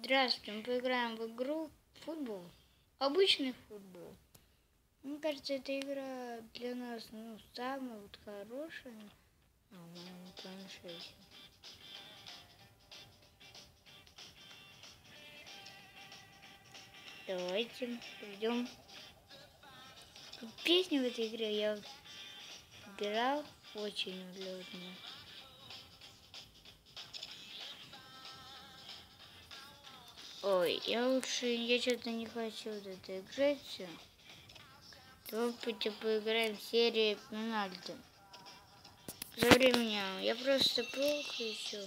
Здравствуйте, мы поиграем в игру футбол. Обычный футбол. Мне кажется, эта игра для нас самая хорошая на моем планшете. Давайте придем. Песни в этой игре я играл очень улетно. Ой, я что-то не хочу в это играть все. Давайте поиграем в серию пенальти. За время я просто плохо еще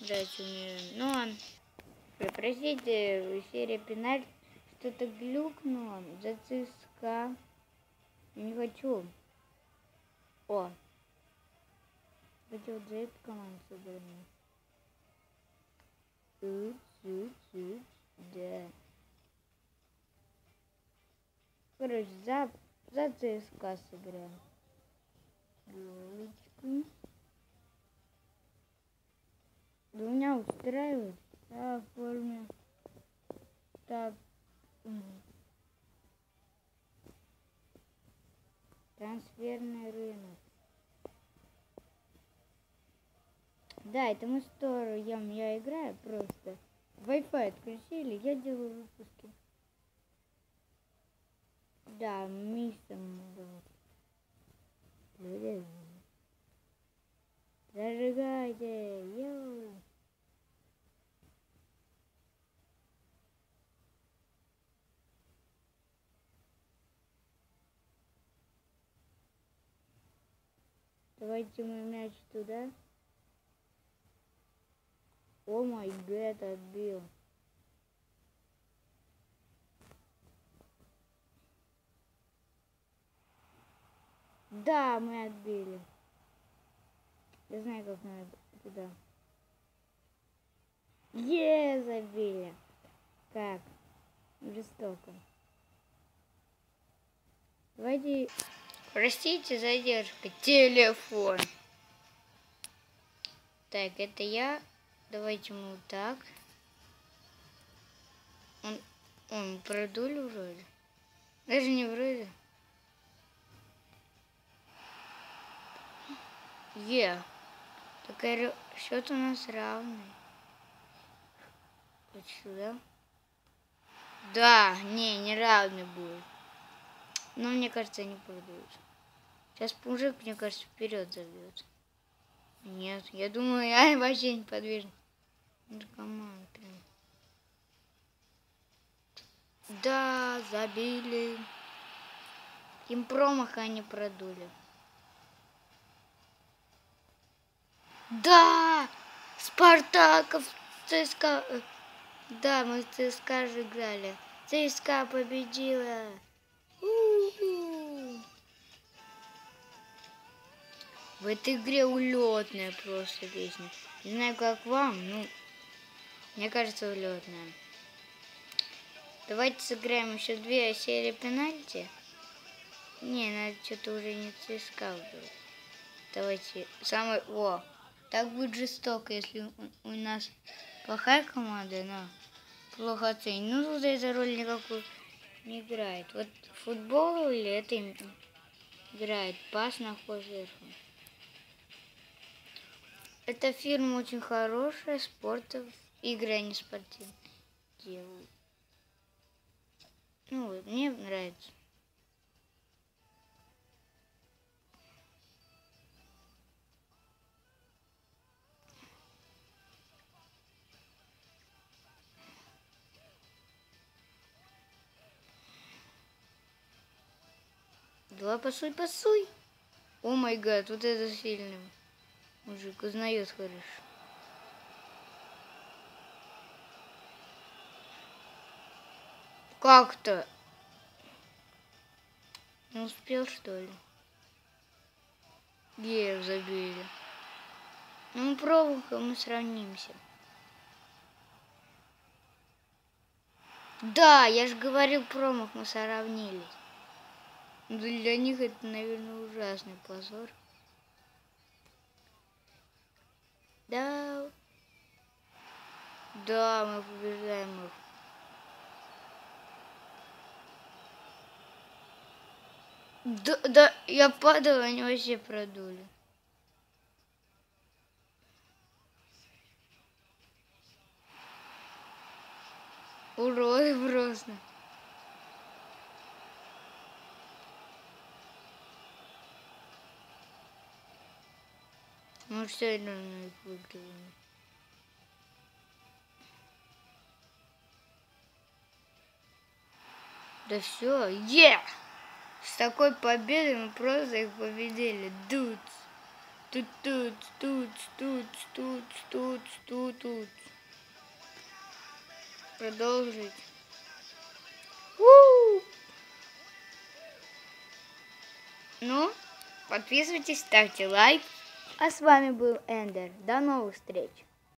играть умею. Но, простите, серия пенальти что-то глюкнуло за ЦСКА. Я не хочу. О, хотел за эту команду сыграть. Да. Короче, за ЦСКА сыграем. Голочку. Да меня устраивает. Да, в форме. Так. Трансферный рынок. Да, это мы стоим, я играю просто. Wi-Fi отключили, я делаю выпуски. Да, миссом. Зажигайте, йоу. Давайте мой мяч туда. О май гад, отбил. Да, мы отбили. Я знаю, как надо туда. Забили. Как? Жестоко. Давайте... Простите, задержка. Телефон. Так, это я. Давайте мы вот так. Он продули вроде. Даже не вроде. Такая счет у нас равный. Вот сюда. Да, не равный будет. Но мне кажется, они продуют. Сейчас мужик, мне кажется, вперед забьет. Нет, я думаю, я вообще не подвижен. Наркоман прям. Да, забили. Им промах они продули. Да! Спартаков, ЦСКА. Да, мы в ЦСКА же играли. ЦСКА победила. В этой игре улетная просто песня. Не знаю, как вам, мне кажется, улетная. Давайте сыграем еще 2 серии пенальти. Не, надо что-то уже не ЦСКА будет. Давайте так будет жестоко, если у нас плохая команда, но плохо оценит. Тут эта роль никакую не играет. Вот футбол или это играет пас на ход сверху. Эта фирма очень хорошая, спортов, игры они спортивные делают. Мне нравится. Давай пасуй. О май гад, вот это сильный мужик, узнает хорошо. Как-то. Не успел, что ли? Забили. Мы пробуем, мы сравнимся. Да, я же говорил, промах, мы сравнились. Для них это, наверное, ужасный позор. Да. Да, мы побеждаем их. Да, я падал, они вообще продули. Уроды просто. Мы все равно их выигрываем. Да все, С такой победой мы просто их победили. Тут. Тут. Продолжить. Ну, подписывайтесь, ставьте лайк. А с вами был Эндер. До новых встреч.